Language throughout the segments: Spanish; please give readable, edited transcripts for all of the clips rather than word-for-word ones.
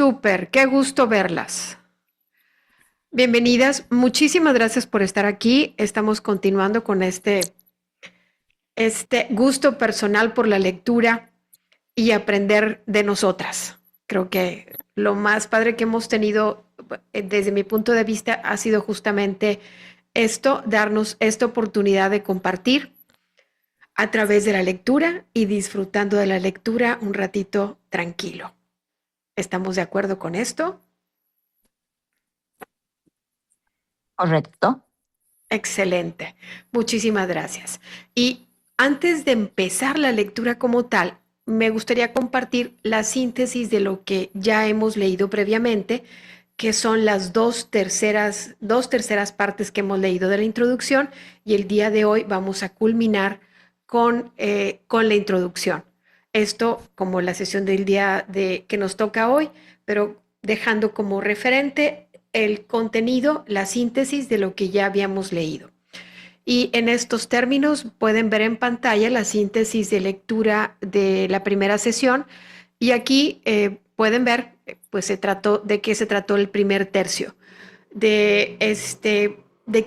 Súper, qué gusto verlas. Bienvenidas, muchísimas gracias por estar aquí. Estamos continuando con este gusto personal por la lectura y aprender de nosotras. Creo que lo más padre que hemos tenido desde mi punto de vista ha sido justamente esto, darnos esta oportunidad de compartir a través de la lectura y disfrutando de la lectura un ratito tranquilo. ¿Estamos de acuerdo con esto? Correcto. Excelente, muchísimas gracias. Y antes de empezar la lectura como tal, me gustaría compartir la síntesis de lo que ya hemos leído previamente, que son las dos terceras partes que hemos leído de la introducción, y el día de hoy vamos a culminar con la introducción. Esto como la sesión del día que nos toca hoy, pero dejando como referente el contenido, la síntesis de lo que ya habíamos leído. Y en estos términos pueden ver en pantalla la síntesis de lectura de la primera sesión. Y aquí pueden ver, pues de qué se trató el primer tercio, de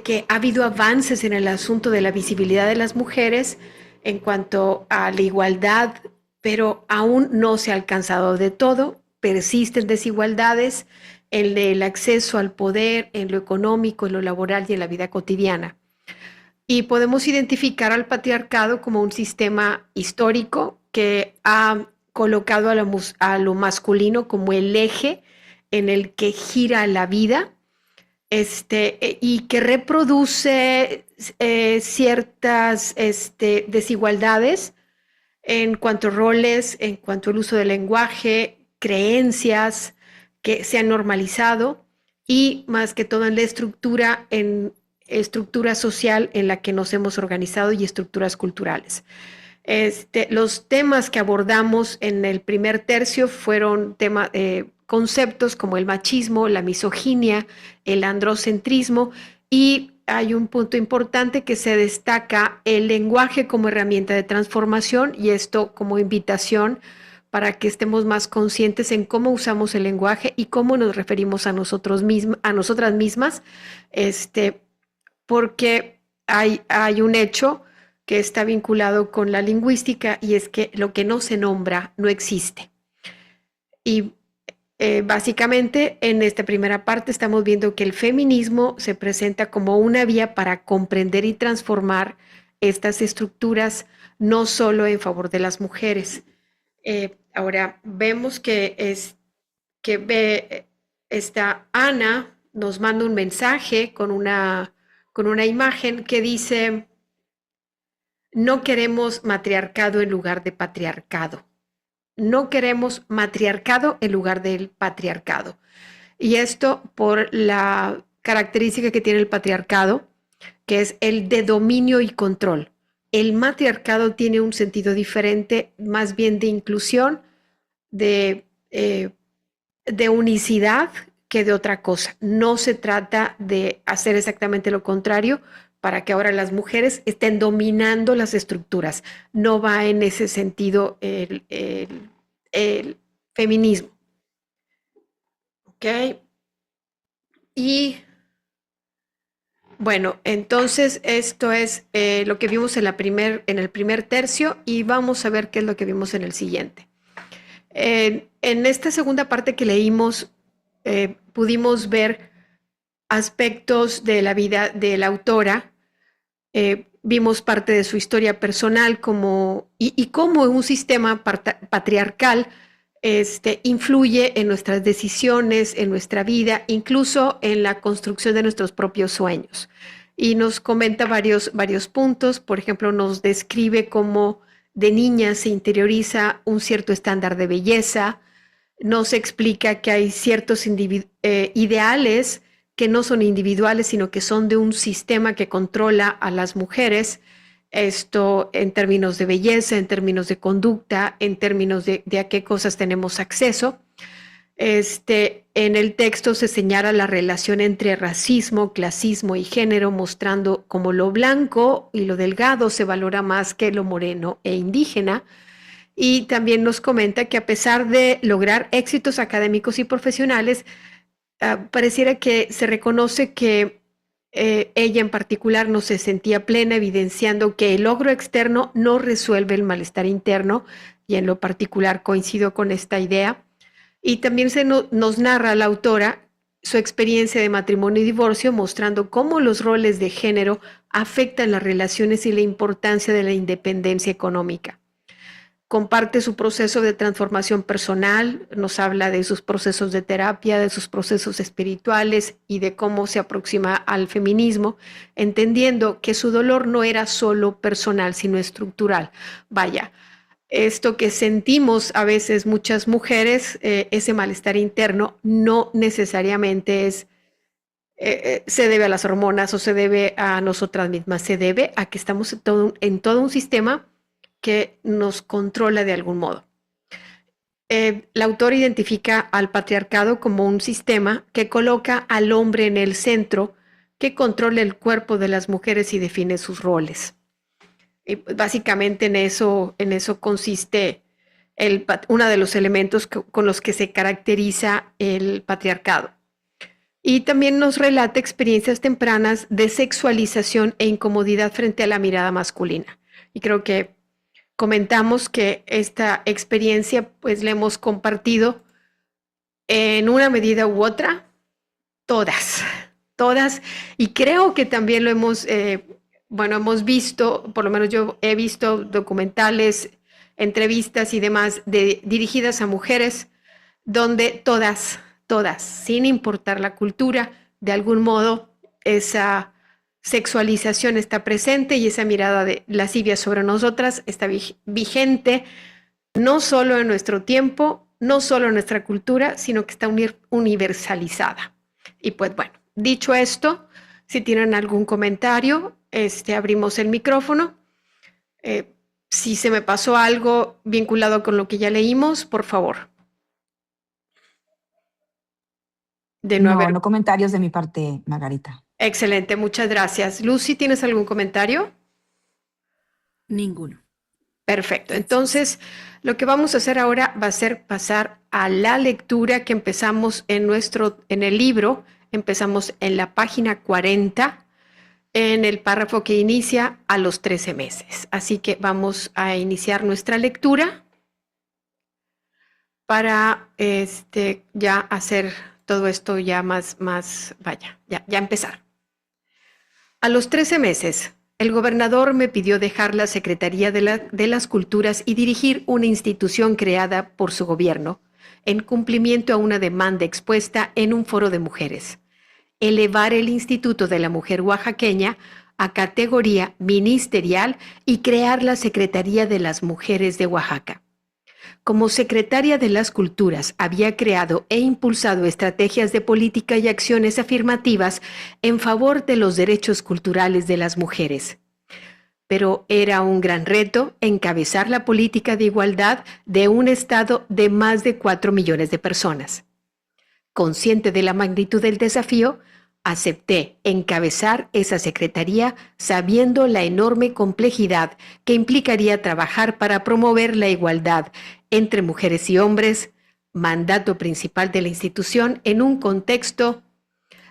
que ha habido avances en el asunto de la visibilidad de las mujeres en cuanto a la igualdad, pero aún no se ha alcanzado de todo, persisten desigualdades en el acceso al poder, en lo económico, en lo laboral y en la vida cotidiana. Y podemos identificar al patriarcado como un sistema histórico que ha colocado a lo masculino como el eje en el que gira la vida, y que reproduce ciertas desigualdades en cuanto a roles, en cuanto al uso del lenguaje, creencias que se han normalizado y más que todo en estructura social en la que nos hemos organizado y estructuras culturales. Los temas que abordamos en el primer tercio fueron conceptos como el machismo, la misoginia, el androcentrismo, y hay un punto importante que se destaca: el lenguaje como herramienta de transformación, y esto como invitación para que estemos más conscientes en cómo usamos el lenguaje y cómo nos referimos a a nosotras mismas, porque hay un hecho que está vinculado con la lingüística, y es que lo que no se nombra no existe. Y básicamente en esta primera parte estamos viendo que el feminismo se presenta como una vía para comprender y transformar estas estructuras, no solo en favor de las mujeres. Ahora vemos esta Ana nos manda un mensaje con una imagen que dice: no queremos matriarcado en lugar de patriarcado. No queremos matriarcado en lugar del patriarcado. Y esto por la característica que tiene el patriarcado, que es el de dominio y control. El matriarcado tiene un sentido diferente, más bien de inclusión, de, eh, de unicidad, que de otra cosa. No se trata de hacer exactamente lo contrario para que ahora las mujeres estén dominando las estructuras. No va en ese sentido el feminismo. ¿Ok? Y bueno, entonces esto es lo que vimos en el primer tercio, y vamos a ver qué es lo que vimos en el siguiente. En esta segunda parte que leímos, pudimos ver aspectos de la vida de la autora. Vimos parte de su historia personal y cómo un sistema patriarcal influye en nuestras decisiones, en nuestra vida, incluso en la construcción de nuestros propios sueños. Y nos comenta varios puntos. Por ejemplo, nos describe cómo de niña se interioriza un cierto estándar de belleza. Nos explica que hay ciertos ideales que no son individuales, sino que son de un sistema que controla a las mujeres. Esto en términos de belleza, en términos de conducta, en términos de a qué cosas tenemos acceso. En el texto se señala la relación entre racismo, clasismo y género, mostrando cómo lo blanco y lo delgado se valora más que lo moreno e indígena. Y también nos comenta que a pesar de lograr éxitos académicos y profesionales, pareciera que se reconoce que ella en particular no se sentía plena, evidenciando que el logro externo no resuelve el malestar interno, y en lo particular coincido con esta idea. Y también nos narra la autora su experiencia de matrimonio y divorcio, mostrando cómo los roles de género afectan las relaciones y la importancia de la independencia económica. Comparte su proceso de transformación personal, nos habla de sus procesos de terapia, de sus procesos espirituales y de cómo se aproxima al feminismo, entendiendo que su dolor no era solo personal, sino estructural. Vaya, esto que sentimos a veces muchas mujeres, ese malestar interno, no necesariamente se debe a las hormonas o se debe a nosotras mismas, se debe a que estamos en todo un sistema que nos controla de algún modo. La autora identifica al patriarcado como un sistema que coloca al hombre en el centro, que controla el cuerpo de las mujeres y define sus roles. Y básicamente en eso consiste uno de los elementos con los que se caracteriza el patriarcado. Y también nos relata experiencias tempranas de sexualización e incomodidad frente a la mirada masculina. Y creo que comentamos que esta experiencia pues la hemos compartido en una medida u otra, todas, y creo que también lo hemos visto, por lo menos yo he visto documentales, entrevistas y demás dirigidas a mujeres, donde todas, sin importar la cultura, de algún modo esa sexualización está presente y esa mirada de lascivia sobre nosotras está vigente, no solo en nuestro tiempo, no solo en nuestra cultura, sino que está universalizada. Y pues bueno, dicho esto, si tienen algún comentario, abrimos el micrófono. Si se me pasó algo vinculado con lo que ya leímos, por favor. No comentarios de mi parte, Margarita. Excelente, muchas gracias. Lucy, ¿tienes algún comentario? Ninguno. Perfecto. Entonces, lo que vamos a hacer ahora va a ser pasar a la lectura que empezamos en el libro. Empezamos en la página 40, en el párrafo que inicia a los 13 meses. Así que vamos a iniciar nuestra lectura para ya hacer todo esto ya ya empezar. A los 13 meses, el gobernador me pidió dejar la Secretaría de las Culturas y dirigir una institución creada por su gobierno, en cumplimiento a una demanda expuesta en un foro de mujeres: elevar el Instituto de la Mujer Oaxaqueña a categoría ministerial y crear la Secretaría de las Mujeres de Oaxaca. Como secretaria de las Culturas, había creado e impulsado estrategias de política y acciones afirmativas en favor de los derechos culturales de las mujeres. Pero era un gran reto encabezar la política de igualdad de un estado de más de 4 millones de personas. Consciente de la magnitud del desafío, acepté encabezar esa secretaría sabiendo la enorme complejidad que implicaría trabajar para promover la igualdad entre mujeres y hombres, mandato principal de la institución en un contexto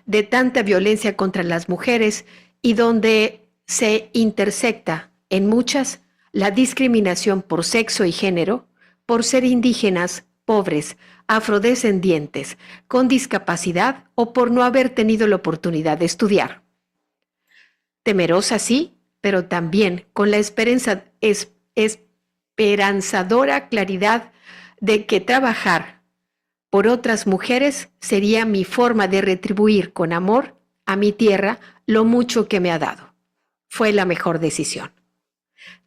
de tanta violencia contra las mujeres y donde se intersecta en muchas la discriminación por sexo y género, por ser indígenas, pobres, afrodescendientes, con discapacidad o por no haber tenido la oportunidad de estudiar. Temerosa sí, pero también con la esperanzadora claridad de que trabajar por otras mujeres sería mi forma de retribuir con amor a mi tierra lo mucho que me ha dado. Fue la mejor decisión.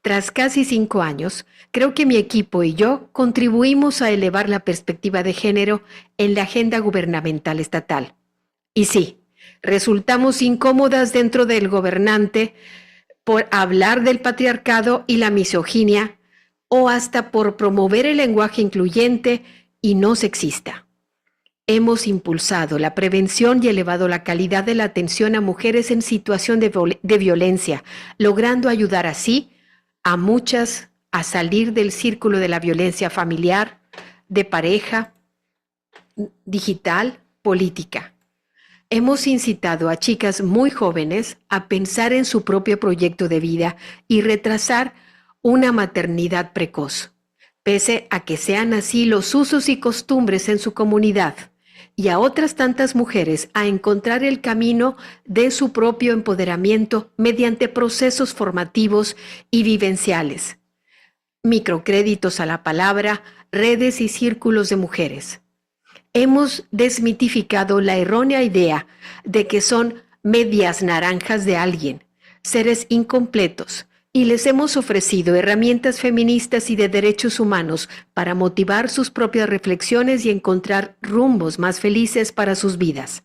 Tras casi 5 años, creo que mi equipo y yo contribuimos a elevar la perspectiva de género en la agenda gubernamental estatal. Y sí, resultamos incómodas dentro del gobernante por hablar del patriarcado y la misoginia, o hasta por promover el lenguaje incluyente y no sexista. Hemos impulsado la prevención y elevado la calidad de la atención a mujeres en situación de violencia, logrando ayudar así a muchas a salir del círculo de la violencia familiar, de pareja, digital, política. Hemos incitado a chicas muy jóvenes a pensar en su propio proyecto de vida y retrasar una maternidad precoz, pese a que sean así los usos y costumbres en su comunidad, y a otras tantas mujeres a encontrar el camino de su propio empoderamiento mediante procesos formativos y vivenciales. Microcréditos a la palabra, redes y círculos de mujeres. Hemos desmitificado la errónea idea de que son medias naranjas de alguien, seres incompletos, y les hemos ofrecido herramientas feministas y de derechos humanos para motivar sus propias reflexiones y encontrar rumbos más felices para sus vidas.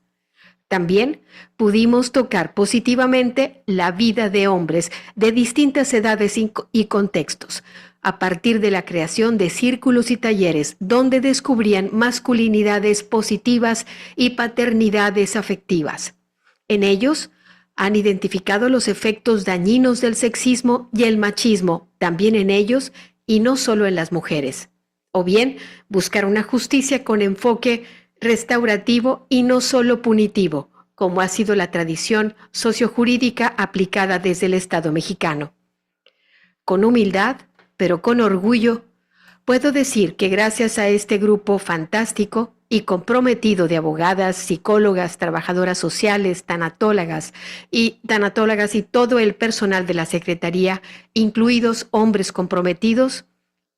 También pudimos tocar positivamente la vida de hombres de distintas edades y contextos, a partir de la creación de círculos y talleres donde descubrían masculinidades positivas y paternidades afectivas. En ellos han identificado los efectos dañinos del sexismo y el machismo, también en ellos y no solo en las mujeres. O bien, buscar una justicia con enfoque restaurativo y no solo punitivo, como ha sido la tradición sociojurídica aplicada desde el Estado mexicano. Con humildad, pero con orgullo, puedo decir que gracias a este grupo fantástico y comprometido de abogadas, psicólogas, trabajadoras sociales, tanatólogas y todo el personal de la Secretaría, incluidos hombres comprometidos,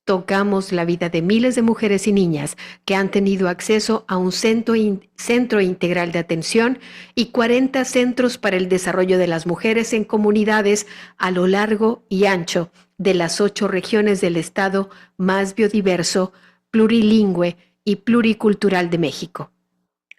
tocamos la vida de miles de mujeres y niñas que han tenido acceso a un centro integral de atención y 40 centros para el desarrollo de las mujeres en comunidades a lo largo y ancho de las 8 regiones del estado más biodiverso, plurilingüe y pluricultural de México.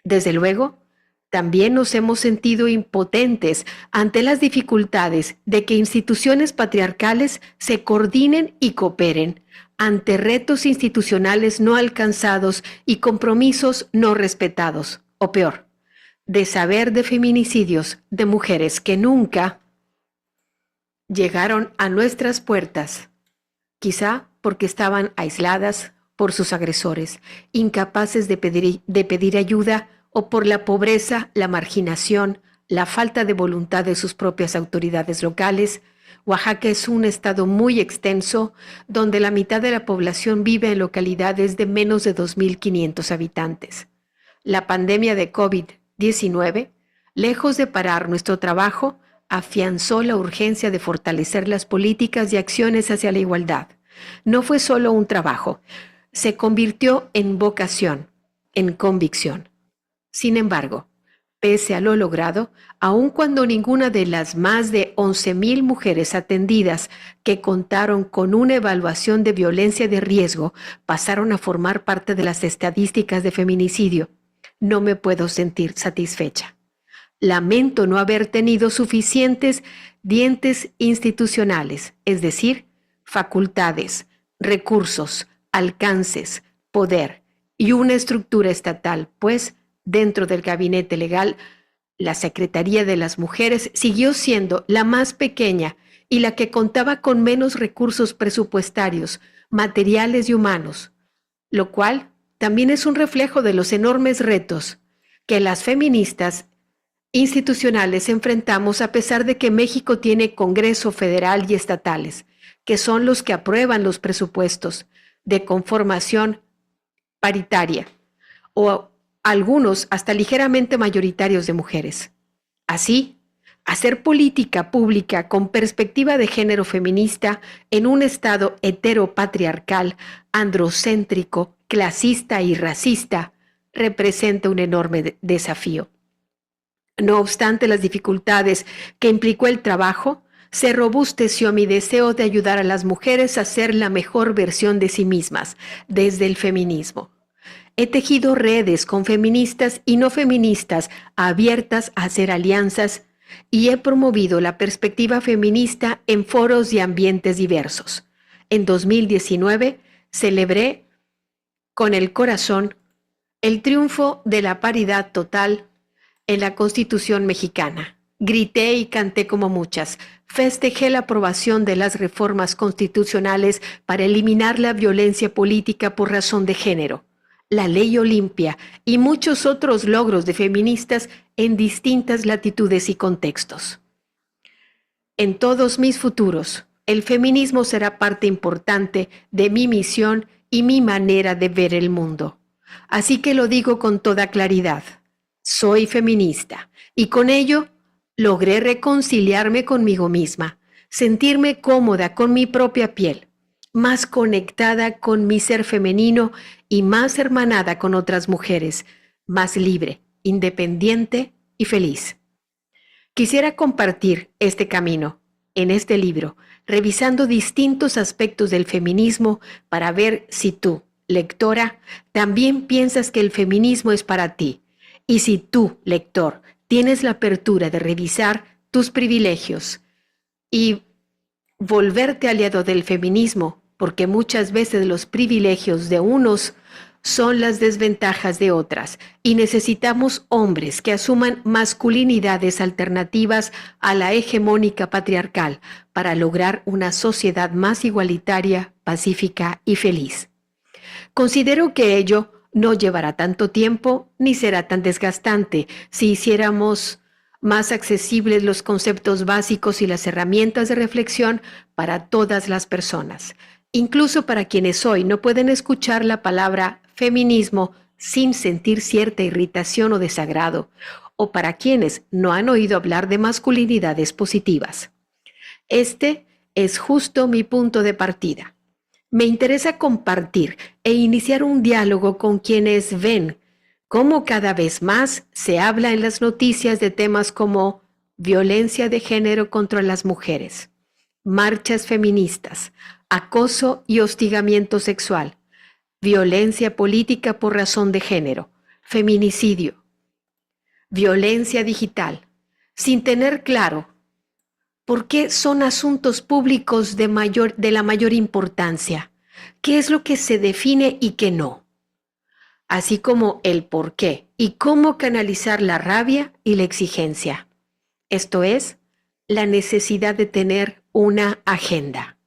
Desde luego, también nos hemos sentido impotentes ante las dificultades de que instituciones patriarcales se coordinen y cooperen ante retos institucionales no alcanzados y compromisos no respetados, o peor, de saber de feminicidios de mujeres que nunca llegaron a nuestras puertas, quizá porque estaban aisladas por sus agresores, incapaces de pedir ayuda o por la pobreza, la marginación, la falta de voluntad de sus propias autoridades locales. Oaxaca es un estado muy extenso, donde la mitad de la población vive en localidades de menos de 2.500 habitantes. La pandemia de COVID-19, lejos de parar nuestro trabajo, afianzó la urgencia de fortalecer las políticas y acciones hacia la igualdad. No fue solo un trabajo, se convirtió en vocación, en convicción. Sin embargo, pese a lo logrado, aun cuando ninguna de las más de 11,000 mujeres atendidas que contaron con una evaluación de violencia de riesgo pasaron a formar parte de las estadísticas de feminicidio, no me puedo sentir satisfecha. Lamento no haber tenido suficientes dientes institucionales, es decir, facultades, recursos, alcances, poder y una estructura estatal, pues dentro del gabinete legal, la Secretaría de las Mujeres siguió siendo la más pequeña y la que contaba con menos recursos presupuestarios, materiales y humanos, lo cual también es un reflejo de los enormes retos que las feministas institucionales enfrentamos a pesar de que México tiene Congreso federal y estatales, que son los que aprueban los presupuestos de conformación paritaria o algunos hasta ligeramente mayoritarios de mujeres. Así, hacer política pública con perspectiva de género feminista en un estado heteropatriarcal, androcéntrico, clasista y racista representa un enorme desafío. No obstante las dificultades que implicó el trabajo, se robusteció mi deseo de ayudar a las mujeres a ser la mejor versión de sí mismas desde el feminismo. He tejido redes con feministas y no feministas abiertas a hacer alianzas y he promovido la perspectiva feminista en foros y ambientes diversos. En 2019 celebré con el corazón el triunfo de la paridad total en la Constitución mexicana, Grité y canté como muchas. Festejé la aprobación de las reformas constitucionales para eliminar la violencia política por razón de género, la ley Olimpia y muchos otros logros de feministas en distintas latitudes y contextos. En todos mis futuros, el feminismo será parte importante de mi misión y mi manera de ver el mundo. Así que lo digo con toda claridad. Soy feminista y con ello logré reconciliarme conmigo misma, sentirme cómoda con mi propia piel, más conectada con mi ser femenino y más hermanada con otras mujeres, más libre, independiente y feliz. Quisiera compartir este camino en este libro, revisando distintos aspectos del feminismo para ver si tú, lectora, también piensas que el feminismo es para ti. Y si tú, lector, tienes la apertura de revisar tus privilegios y volverte aliado del feminismo, porque muchas veces los privilegios de unos son las desventajas de otras y necesitamos hombres que asuman masculinidades alternativas a la hegemónica patriarcal para lograr una sociedad más igualitaria, pacífica y feliz. Considero que ello no llevará tanto tiempo ni será tan desgastante si hiciéramos más accesibles los conceptos básicos y las herramientas de reflexión para todas las personas, incluso para quienes hoy no pueden escuchar la palabra feminismo sin sentir cierta irritación o desagrado, o para quienes no han oído hablar de masculinidades positivas. Este es justo mi punto de partida. Me interesa compartir e iniciar un diálogo con quienes ven cómo cada vez más se habla en las noticias de temas como violencia de género contra las mujeres, marchas feministas, acoso y hostigamiento sexual, violencia política por razón de género, feminicidio, violencia digital, sin tener claro por qué son asuntos públicos de la mayor importancia, qué es lo que se define y qué no, así como el por qué y cómo canalizar la rabia y la exigencia. Esto es, la necesidad de tener una agenda.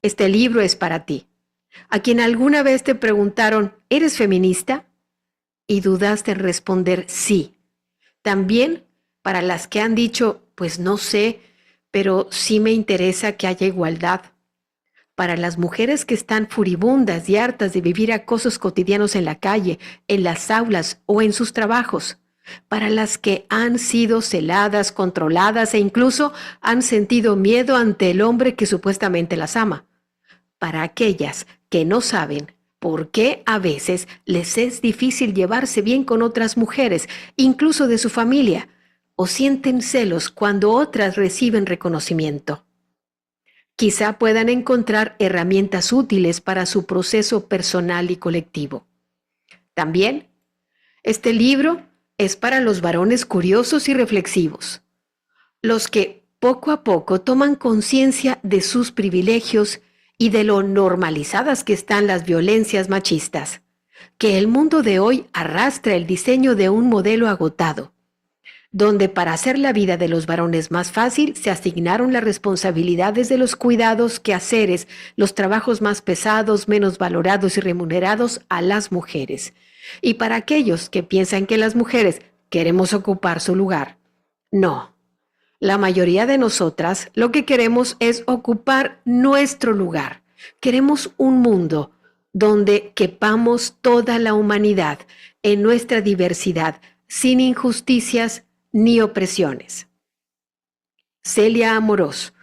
Este libro es para ti. A quien alguna vez te preguntaron, ¿eres feminista? Y dudaste en responder sí. También para las que han dicho, pues no sé, pero sí me interesa que haya igualdad. Para las mujeres que están furibundas y hartas de vivir acosos cotidianos en la calle, en las aulas o en sus trabajos. Para las que han sido celadas, controladas e incluso han sentido miedo ante el hombre que supuestamente las ama. Para aquellas que no saben por qué a veces les es difícil llevarse bien con otras mujeres, incluso de su familia, o sienten celos cuando otras reciben reconocimiento. Quizá puedan encontrar herramientas útiles para su proceso personal y colectivo. También, este libro es para los varones curiosos y reflexivos, los que poco a poco toman conciencia de sus privilegios y de lo normalizadas que están las violencias machistas, que el mundo de hoy arrastra el diseño de un modelo agotado, donde para hacer la vida de los varones más fácil se asignaron las responsabilidades de los cuidados, quehaceres, los trabajos más pesados, menos valorados y remunerados a las mujeres. Y para aquellos que piensan que las mujeres queremos ocupar su lugar, no. La mayoría de nosotras lo que queremos es ocupar nuestro lugar. Queremos un mundo donde quepamos toda la humanidad en nuestra diversidad, sin injusticias ni opresiones. Celia Amorós,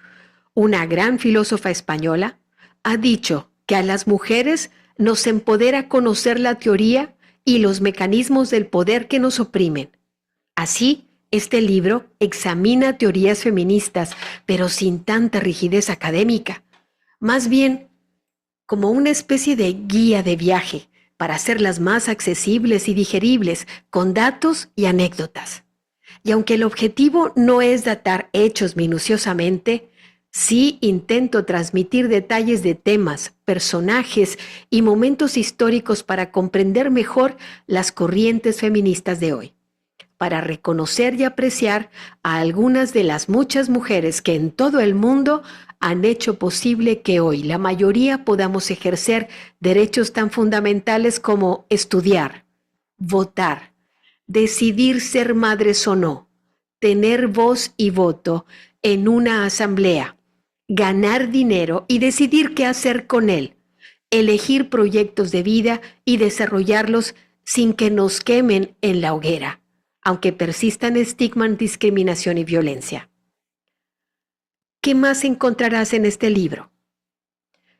una gran filósofa española, ha dicho que a las mujeres nos empodera conocer la teoría y los mecanismos del poder que nos oprimen. Así, este libro examina teorías feministas, pero sin tanta rigidez académica, más bien como una especie de guía de viaje para hacerlas más accesibles y digeribles, con datos y anécdotas. Y aunque el objetivo no es datar hechos minuciosamente, sí intento transmitir detalles de temas, personajes y momentos históricos para comprender mejor las corrientes feministas de hoy. para reconocer y apreciar a algunas de las muchas mujeres que en todo el mundo han hecho posible que hoy la mayoría podamos ejercer derechos tan fundamentales como estudiar, votar, decidir ser madres o no, tener voz y voto en una asamblea, ganar dinero y decidir qué hacer con él, elegir proyectos de vida y desarrollarlos sin que nos quemen en la hoguera, aunque persistan estigma, discriminación y violencia. ¿Qué más encontrarás en este libro?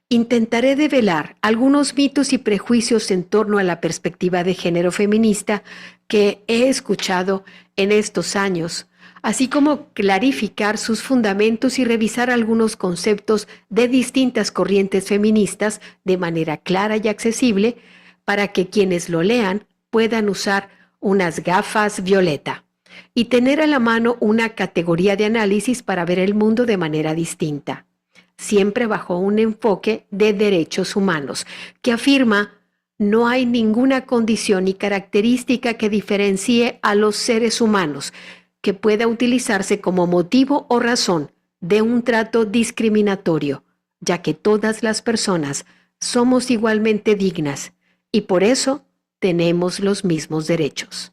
Intentaré develar algunos mitos y prejuicios en torno a la perspectiva de género feminista que he escuchado en estos años, así como clarificar sus fundamentos y revisar algunos conceptos de distintas corrientes feministas de manera clara y accesible para que quienes lo lean puedan usar unas gafas violeta y tener a la mano una categoría de análisis para ver el mundo de manera distinta, siempre bajo un enfoque de derechos humanos, que afirma no hay ninguna condición ni característica que diferencie a los seres humanos que pueda utilizarse como motivo o razón de un trato discriminatorio, ya que todas las personas somos igualmente dignas y por eso tenemos los mismos derechos.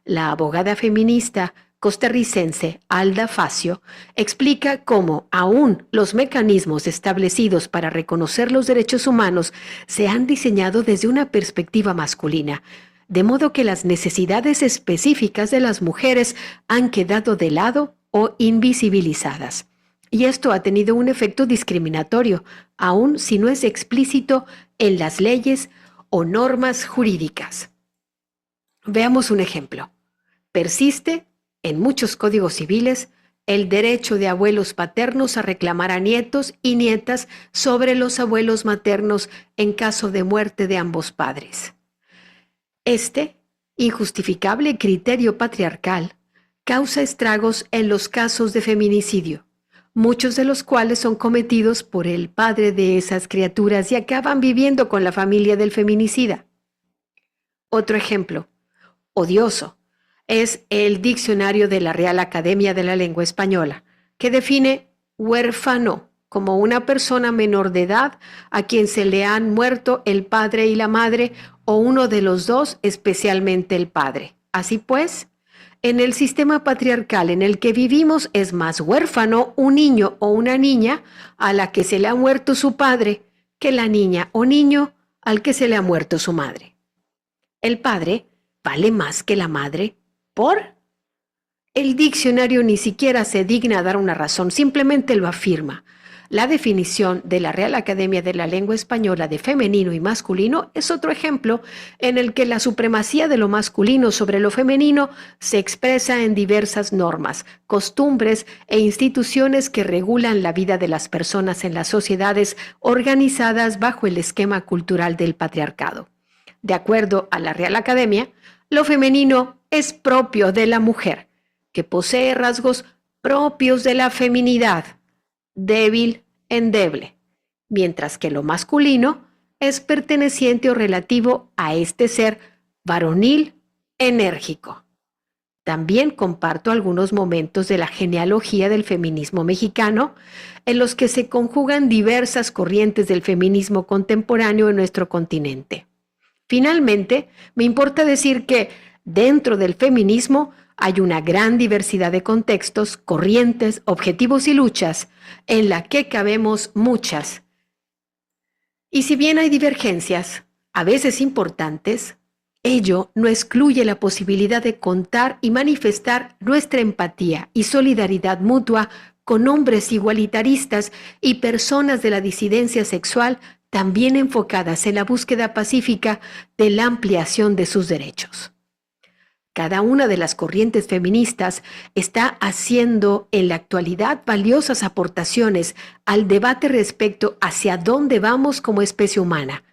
La abogada feminista costarricense Alda Facio explica cómo aún los mecanismos establecidos para reconocer los derechos humanos se han diseñado desde una perspectiva masculina, de modo que las necesidades específicas de las mujeres han quedado de lado o invisibilizadas. Y esto ha tenido un efecto discriminatorio, aun si no es explícito en las leyes o normas jurídicas. Veamos un ejemplo. Persiste en muchos códigos civiles el derecho de abuelos paternos a reclamar a nietos y nietas sobre los abuelos maternos en caso de muerte de ambos padres. Este injustificable criterio patriarcal causa estragos en los casos de feminicidio, muchos de los cuales son cometidos por el padre de esas criaturas y acaban viviendo con la familia del feminicida. Otro ejemplo, odioso, es el diccionario de la Real Academia de la Lengua Española, que define huérfano como una persona menor de edad a quien se le han muerto el padre y la madre o uno de los dos, especialmente el padre. Así pues, en el sistema patriarcal en el que vivimos es más huérfano un niño o una niña a la que se le ha muerto su padre que la niña o niño al que se le ha muerto su madre. El padre vale más que la madre. ¿Por? El diccionario ni siquiera se digna a dar una razón, simplemente lo afirma. La definición de la Real Academia de la Lengua Española de femenino y masculino es otro ejemplo en el que la supremacía de lo masculino sobre lo femenino se expresa en diversas normas, costumbres e instituciones que regulan la vida de las personas en las sociedades organizadas bajo el esquema cultural del patriarcado. De acuerdo a la Real Academia, lo femenino es propio de la mujer, que posee rasgos propios de la feminidad, débil, endeble, mientras que lo masculino es perteneciente o relativo a este ser varonil, enérgico. También comparto algunos momentos de la genealogía del feminismo mexicano, en los que se conjugan diversas corrientes del feminismo contemporáneo en nuestro continente. Finalmente, me importa decir que dentro del feminismo hay una gran diversidad de contextos, corrientes, objetivos y luchas en la que cabemos muchas. Y si bien hay divergencias, a veces importantes, ello no excluye la posibilidad de contar y manifestar nuestra empatía y solidaridad mutua con hombres igualitaristas y personas de la disidencia sexual también enfocadas en la búsqueda pacífica de la ampliación de sus derechos. Cada una de las corrientes feministas está haciendo en la actualidad valiosas aportaciones al debate respecto hacia dónde vamos como especie humana,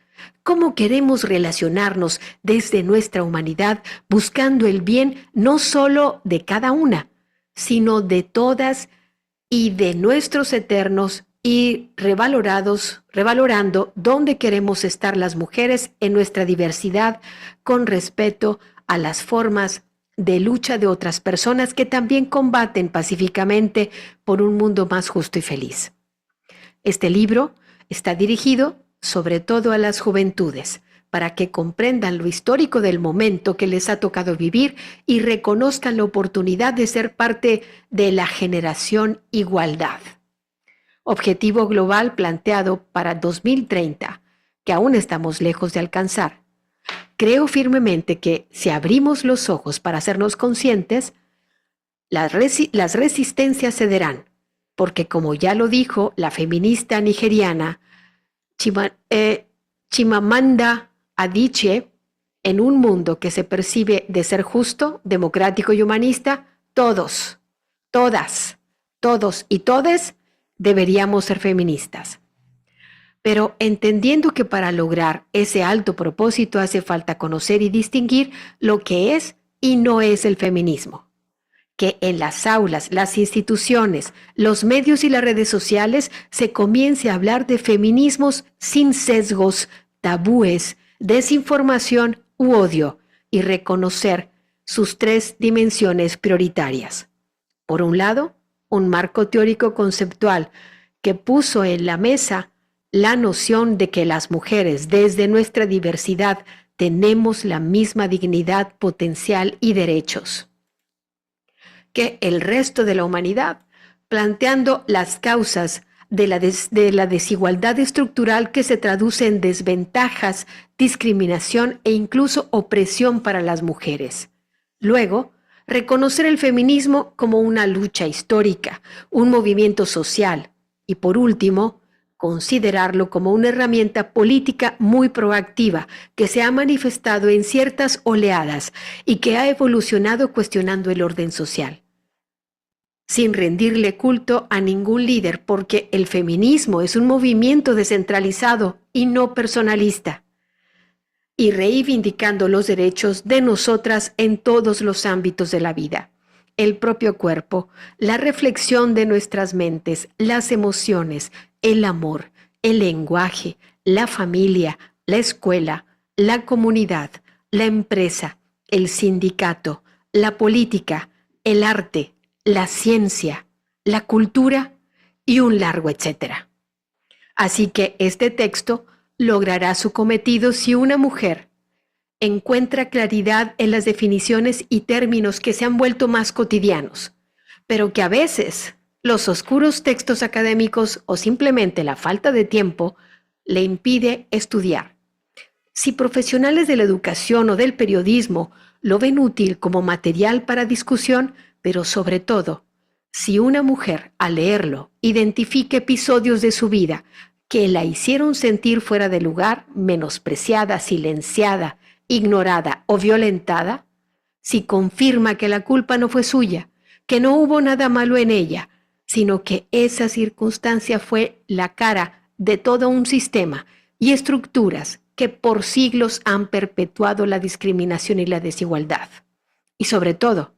cómo queremos relacionarnos desde nuestra humanidad buscando el bien no solo de cada una, sino de todas y de nuestros eternos y revalorando dónde queremos estar las mujeres en nuestra diversidad con respeto a las formas de lucha de otras personas que también combaten pacíficamente por un mundo más justo y feliz. Este libro está dirigido sobre todo a las juventudes, para que comprendan lo histórico del momento que les ha tocado vivir y reconozcan la oportunidad de ser parte de la generación igualdad. Objetivo global planteado para 2030, que aún estamos lejos de alcanzar. Creo firmemente que si abrimos los ojos para hacernos conscientes, las resistencias cederán, porque como ya lo dijo la feminista nigeriana Chimamanda Adichie, en un mundo que se percibe de ser justo, democrático y humanista, todos, todas, todos y todes deberíamos ser feministas. Pero entendiendo que para lograr ese alto propósito hace falta conocer y distinguir lo que es y no es el feminismo. Que en las aulas, las instituciones, los medios y las redes sociales se comience a hablar de feminismos sin sesgos, tabúes, desinformación u odio y reconocer sus tres dimensiones prioritarias. Por un lado, un marco teórico conceptual que puso en la mesa la noción de que las mujeres, desde nuestra diversidad, tenemos la misma dignidad, potencial y derechos que el resto de la humanidad, planteando las causas de la desigualdad estructural que se traduce en desventajas, discriminación e incluso opresión para las mujeres. Luego, reconocer el feminismo como una lucha histórica, un movimiento social y, por último, considerarlo como una herramienta política muy proactiva que se ha manifestado en ciertas oleadas y que ha evolucionado cuestionando el orden social, sin rendirle culto a ningún líder, porque el feminismo es un movimiento descentralizado y no personalista, y reivindicando los derechos de nosotras en todos los ámbitos de la vida. El propio cuerpo, la reflexión de nuestras mentes, las emociones, el amor, el lenguaje, la familia, la escuela, la comunidad, la empresa, el sindicato, la política, el arte, la ciencia, la cultura y un largo etcétera. Así que este texto logrará su cometido si una mujer encuentra claridad en las definiciones y términos que se han vuelto más cotidianos, pero que a veces los oscuros textos académicos o simplemente la falta de tiempo le impide estudiar. Si profesionales de la educación o del periodismo lo ven útil como material para discusión, pero sobre todo, si una mujer al leerlo identifica episodios de su vida que la hicieron sentir fuera de lugar, menospreciada, silenciada, ignorada o violentada, si confirma que la culpa no fue suya, que no hubo nada malo en ella, sino que esa circunstancia fue la cara de todo un sistema y estructuras que por siglos han perpetuado la discriminación y la desigualdad. Y sobre todo,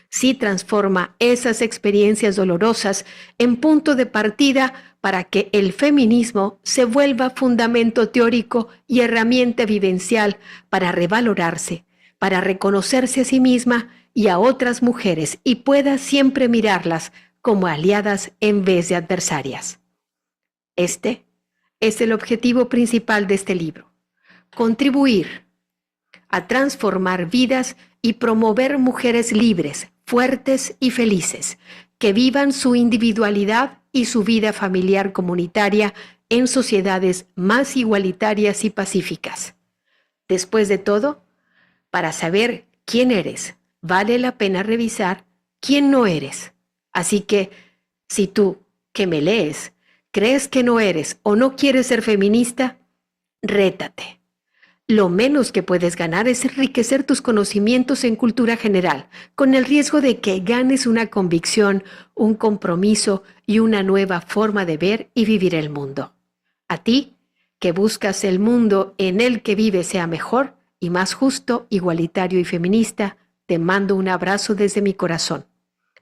si transforma esas experiencias dolorosas en punto de partida para que el feminismo se vuelva fundamento teórico y herramienta vivencial para revalorarse, para reconocerse a sí misma y a otras mujeres y pueda siempre mirarlas como aliadas en vez de adversarias. Este es el objetivo principal de este libro: contribuir a transformar vidas y promover mujeres libres, fuertes y felices, que vivan su individualidad y su vida familiar comunitaria en sociedades más igualitarias y pacíficas. Después de todo, para saber quién eres, vale la pena revisar quién no eres. Así que, si tú, que me lees, crees que no eres o no quieres ser feminista, rétate. Lo menos que puedes ganar es enriquecer tus conocimientos en cultura general, con el riesgo de que ganes una convicción, un compromiso y una nueva forma de ver y vivir el mundo. A ti, que buscas el mundo en el que vives sea mejor y más justo, igualitario y feminista, te mando un abrazo desde mi corazón.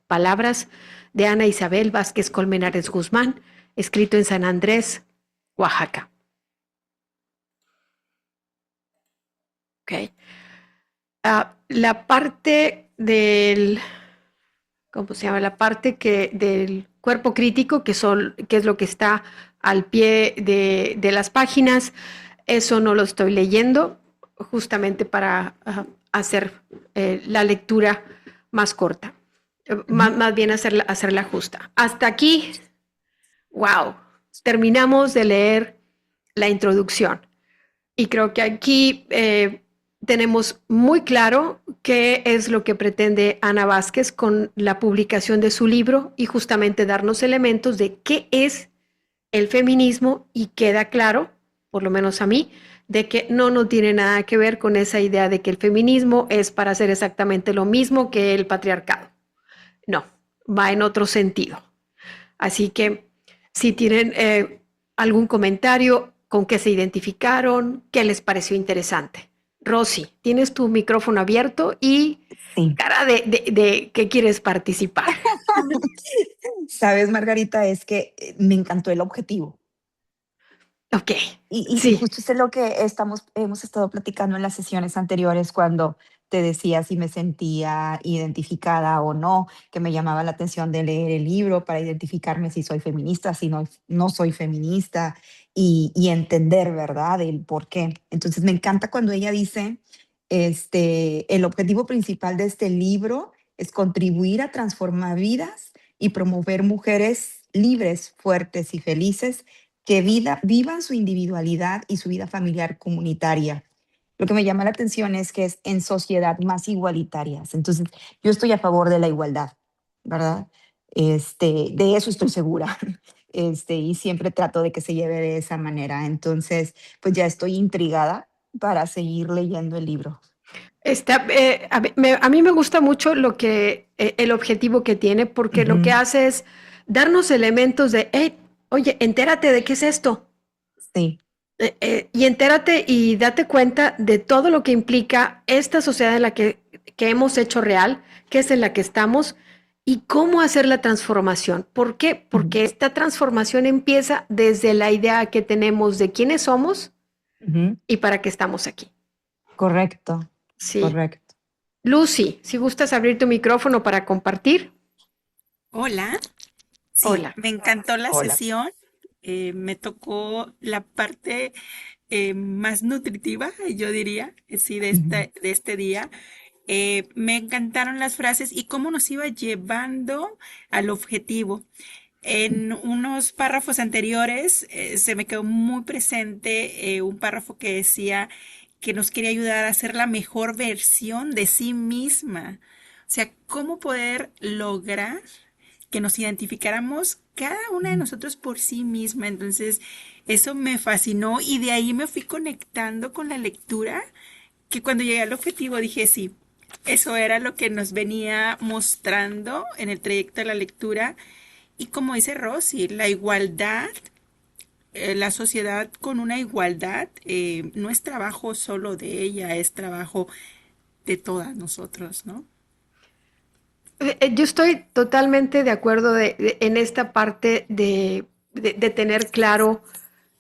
Palabras de Ana Isabel Vázquez Colmenares Guzmán, escrito en San Andrés, Oaxaca. Okay. La parte del, ¿cómo se llama? La parte del cuerpo crítico, que es lo que está al pie de las páginas. Eso no lo estoy leyendo, justamente para hacer la lectura más corta, más bien hacerla justa. Hasta aquí, wow, terminamos de leer la introducción. Y creo que aquí tenemos muy claro qué es lo que pretende Ana Vázquez con la publicación de su libro y justamente darnos elementos de qué es el feminismo, y queda claro, por lo menos a mí, de que no tiene nada que ver con esa idea de que el feminismo es para hacer exactamente lo mismo que el patriarcado. No, va en otro sentido. Así que si tienen algún comentario, con qué se identificaron, qué les pareció interesante. Rosy, tienes tu micrófono abierto y Sí. cara de que quieres participar. Sabes, Margarita, es que me encantó el objetivo. Ok, Y sí. justo es lo que hemos estado platicando en las sesiones anteriores cuando te decía si me sentía identificada o no, que me llamaba la atención de leer el libro para identificarme si soy feminista, si no soy feminista y entender, ¿verdad?, el por qué. Entonces me encanta cuando ella dice, el objetivo principal de este libro es contribuir a transformar vidas y promover mujeres libres, fuertes y felices que vivan su individualidad y su vida familiar comunitaria. Lo que me llama la atención es que es en sociedad más igualitarias. Entonces, yo estoy a favor de la igualdad, ¿verdad? De eso estoy segura. Y siempre trato de que se lleve de esa manera. Entonces, pues ya estoy intrigada para seguir leyendo el libro. A mí me gusta mucho el objetivo que tiene, porque lo que Ujú. hace es darnos elementos de, hey, oye, entérate de qué es esto. Sí. Y entérate y date cuenta de todo lo que implica esta sociedad en la que hemos hecho real, que es en la que estamos, y cómo hacer la transformación. ¿Por qué? Ujú. Porque esta transformación empieza desde la idea que tenemos de quiénes somos Ujú. y para qué estamos aquí. Correcto, Sí. correcto. Lucy, si gustas abrir tu micrófono para compartir. Hola, sí, Hola. me encantó la Hola. sesión. Me tocó la parte más nutritiva, yo diría, sí, Ujú. de este día. Me encantaron las frases y cómo nos iba llevando al objetivo. En unos párrafos anteriores se me quedó muy presente un párrafo que decía que nos quería ayudar a ser la mejor versión de sí misma. O sea, cómo poder lograr que nos identificáramos cada una de Ujú. nosotros por sí misma. Entonces, eso me fascinó y de ahí me fui conectando con la lectura, que cuando llegué al objetivo dije, sí, eso era lo que nos venía mostrando en el trayecto de la lectura. Y como dice Rosy, la igualdad, la sociedad con una igualdad, no es trabajo solo de ella, es trabajo de todas nosotros, ¿no? Yo estoy totalmente de acuerdo en esta parte de tener claro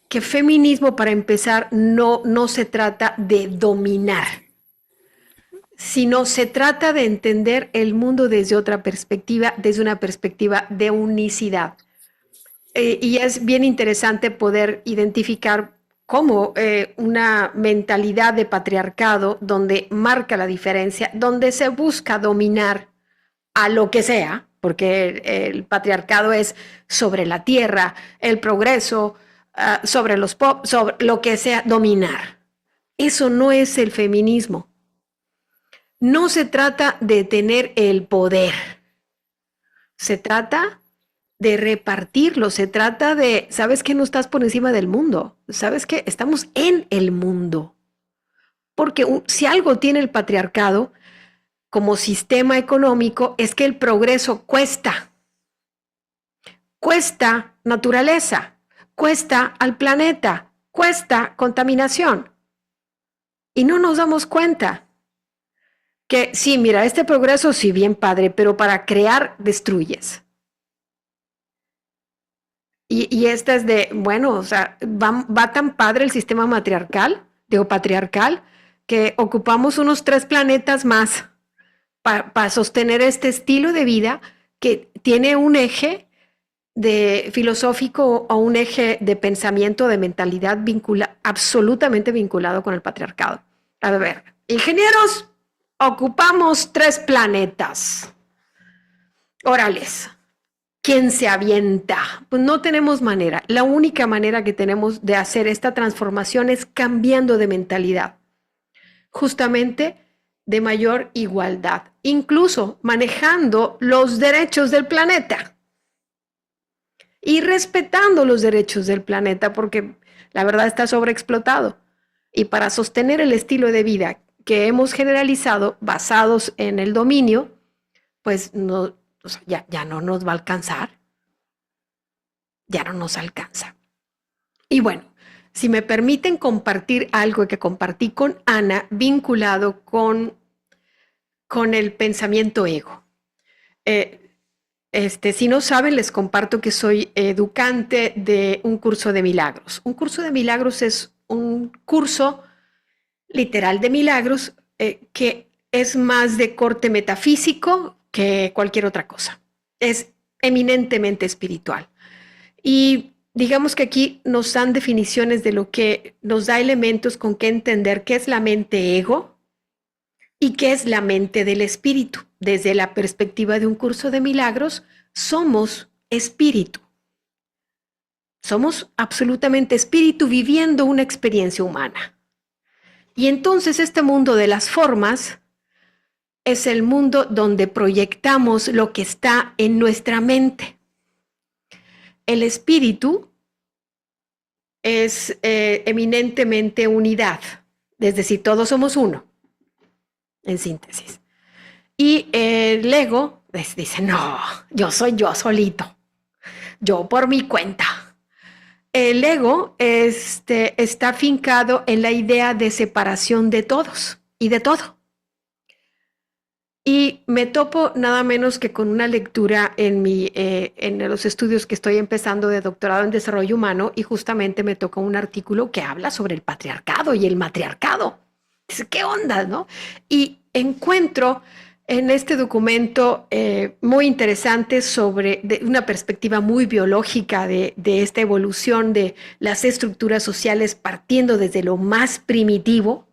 que feminismo, para empezar, no se trata de dominar, sino se trata de entender el mundo desde otra perspectiva, desde una perspectiva de unicidad. Y es bien interesante poder identificar cómo una mentalidad de patriarcado, donde marca la diferencia, donde se busca dominar a lo que sea, porque el patriarcado es sobre la tierra, el progreso, sobre los pop, sobre lo que sea, dominar. Eso no es el feminismo. No se trata de tener el poder, se trata de repartirlo, se trata de, ¿sabes qué? No estás por encima del mundo, ¿sabes qué? Estamos en el mundo. Porque si algo tiene el patriarcado como sistema económico es que el progreso cuesta naturaleza, cuesta al planeta, cuesta contaminación. Y no nos damos cuenta que sí, mira, este progreso sí, bien padre, pero para crear destruyes. Y esta es de, bueno, o sea, va tan padre el sistema matriarcal, digo patriarcal, que ocupamos unos 3 planetas más para sostener este estilo de vida que tiene un eje de filosófico o un eje de pensamiento, de mentalidad absolutamente vinculado con el patriarcado. A ver, ingenieros, ocupamos 3 planetas. Órales. ¿Quién se avienta? Pues no tenemos manera. La única manera que tenemos de hacer esta transformación es cambiando de mentalidad, justamente de mayor igualdad, incluso manejando los derechos del planeta y respetando los derechos del planeta, porque la verdad está sobreexplotado. Y para sostener el estilo de vida que hemos generalizado basados en el dominio, pues no, o sea, ya no nos va a alcanzar, ya no nos alcanza. Y bueno, si me permiten compartir algo que compartí con Ana vinculado con el pensamiento ego. Si no saben, les comparto que soy educante de un curso de milagros. Un curso de milagros es un curso literal de milagros que es más de corte metafísico que cualquier otra cosa. Es eminentemente espiritual. Y digamos que aquí nos dan definiciones de lo que nos da elementos con que entender qué es la mente ego y qué es la mente del espíritu. Desde la perspectiva de un curso de milagros, somos espíritu. Somos absolutamente espíritu viviendo una experiencia humana. Y entonces este mundo de las formas es el mundo donde proyectamos lo que está en nuestra mente. El espíritu es eminentemente unidad, es decir, todos somos uno, en síntesis. Y el ego dice, no, yo soy yo solito, yo por mi cuenta. El ego está afincado en la idea de separación de todos y de todo. Y me topo nada menos que con una lectura en los estudios que estoy empezando de doctorado en desarrollo humano, y justamente me toca un artículo que habla sobre el patriarcado y el matriarcado. Dice, ¿qué onda, no? Y encuentro en este documento muy interesante sobre una perspectiva muy biológica de esta evolución de las estructuras sociales partiendo desde lo más primitivo.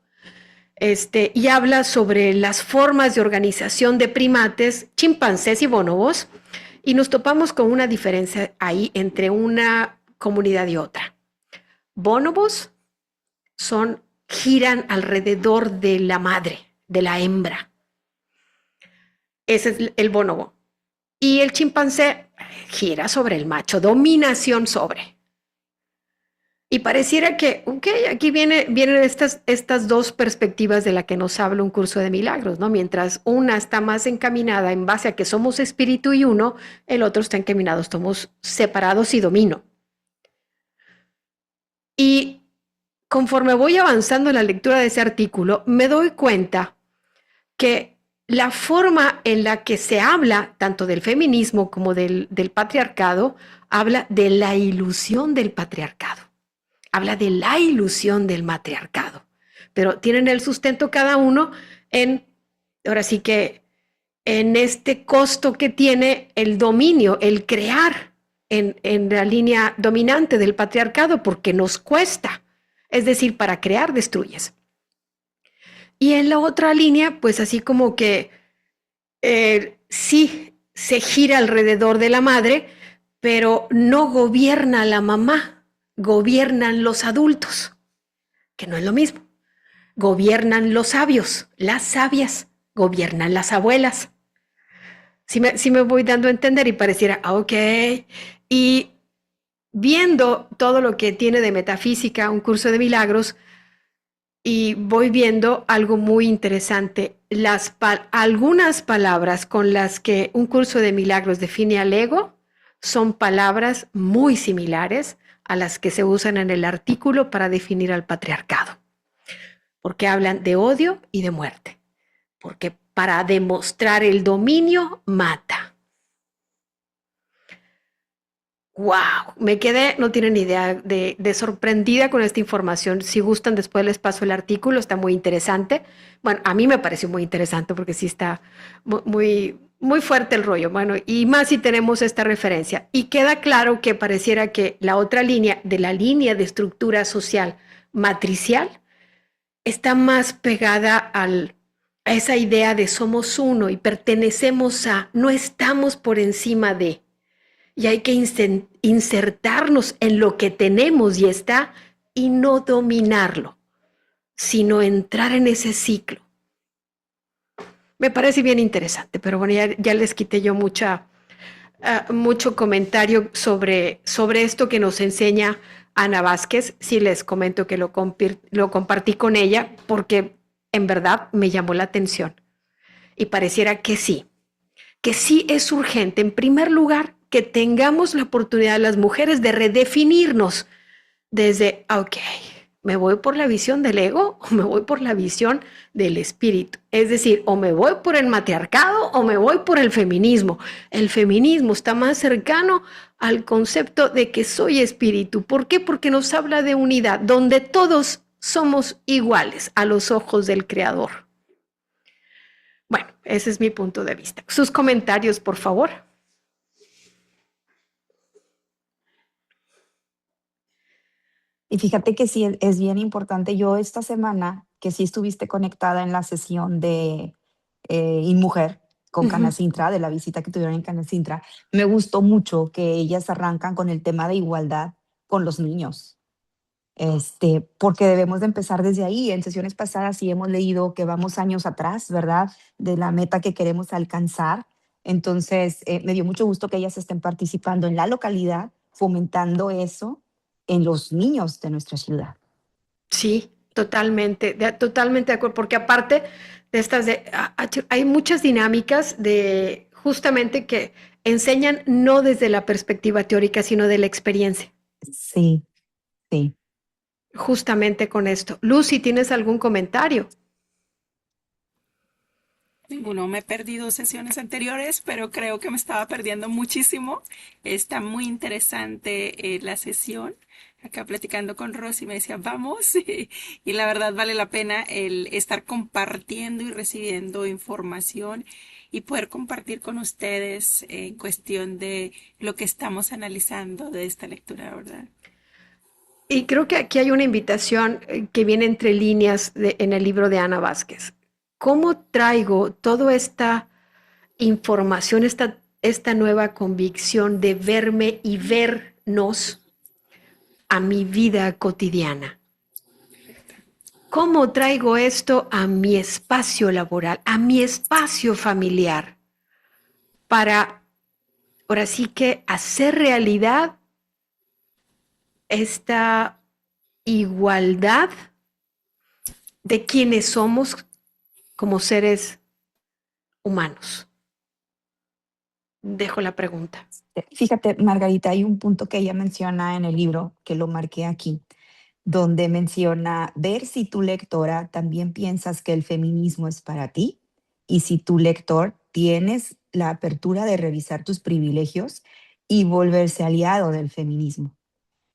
Y habla sobre las formas de organización de primates, chimpancés y bonobos, y nos topamos con una diferencia ahí entre una comunidad y otra. Bonobos giran alrededor de la madre, de la hembra. Ese es el bonobo. Y el chimpancé gira sobre el macho, dominación sobre. Y pareciera que, ok, aquí vienen estas 2 perspectivas de la que nos habla un curso de milagros, ¿no? Mientras una está más encaminada en base a que somos espíritu y uno, el otro está encaminado, estamos separados y domino. Y conforme voy avanzando en la lectura de ese artículo, me doy cuenta que la forma en la que se habla, tanto del feminismo como del patriarcado, habla de la ilusión del patriarcado. Habla de la ilusión del matriarcado, pero tienen el sustento cada uno ahora sí que en este costo que tiene el dominio, el crear en la línea dominante del patriarcado, porque nos cuesta. Es decir, para crear destruyes. Y en la otra línea, pues así como que sí se gira alrededor de la madre, pero no gobierna la mamá. Gobiernan los adultos, que no es lo mismo. Gobiernan los sabios, las sabias, gobiernan las abuelas. Sí me voy dando a entender y pareciera, ok. Y viendo todo lo que tiene de metafísica un curso de milagros, y voy viendo algo muy interesante. Algunas palabras con las que un curso de milagros define al ego son palabras muy similares a las que se usan en el artículo para definir al patriarcado, porque hablan de odio y de muerte, porque para demostrar el dominio mata. wow, me quedé, no tienen idea, de sorprendida con esta información. Si gustan, después les paso el artículo, está muy interesante. Bueno, a mí me pareció muy interesante porque sí está muy, muy fuerte el rollo. Bueno, y más si tenemos esta referencia. Y queda claro que pareciera que la otra línea, de la línea de estructura social matricial, está más pegada a esa idea de somos uno y pertenecemos a, no estamos por encima de. Y hay que insertarnos en lo que tenemos y está y no dominarlo, sino entrar en ese ciclo. Me parece bien interesante, pero bueno, ya les quité yo mucho comentario sobre esto que nos enseña Ana Vázquez. Sí les comento que lo compartí con ella porque en verdad me llamó la atención y pareciera que sí es urgente, en primer lugar, que tengamos la oportunidad las mujeres de redefinirnos desde, ok, ¿me voy por la visión del ego o me voy por la visión del espíritu? Es decir, o me voy por el matriarcado o me voy por el feminismo. El feminismo está más cercano al concepto de que soy espíritu. ¿Por qué? Porque nos habla de unidad, donde todos somos iguales a los ojos del Creador. Bueno, ese es mi punto de vista. Sus comentarios, por favor. Y fíjate que sí, es bien importante. Yo esta semana, que sí estuviste conectada en la sesión de InMujer con Ujú. Canacintra, de la visita que tuvieron en Canacintra, me gustó mucho que ellas arrancan con el tema de igualdad con los niños. Porque debemos de empezar desde ahí. En sesiones pasadas sí hemos leído que vamos años atrás, ¿verdad? De la meta que queremos alcanzar. Entonces, me dio mucho gusto que ellas estén participando en la localidad, fomentando eso en los niños de nuestra ciudad. Sí, totalmente de acuerdo, porque aparte de hay muchas dinámicas de justamente que enseñan no desde la perspectiva teórica, sino de la experiencia. Sí, sí. Justamente con esto. Lucy, ¿tienes algún comentario? Ninguno, me he perdido sesiones anteriores, pero creo que me estaba perdiendo muchísimo. Está muy interesante la sesión. Acá platicando con Rosy me decía, vamos, y la verdad vale la pena el estar compartiendo y recibiendo información y poder compartir con ustedes en cuestión de lo que estamos analizando de esta lectura, ¿verdad? Y creo que aquí hay una invitación que viene entre líneas en el libro de Ana Vázquez. ¿Cómo traigo toda esta información, esta nueva convicción de verme y vernos a mi vida cotidiana? ¿Cómo traigo esto a mi espacio laboral, a mi espacio familiar, para ahora sí que hacer realidad esta igualdad de quienes somos como seres humanos? Dejo la pregunta. Fíjate, Margarita, hay un punto que ella menciona en el libro, que lo marqué aquí, donde menciona ver si tu lectora también piensas que el feminismo es para ti y si tu lector tienes la apertura de revisar tus privilegios y volverse aliado del feminismo.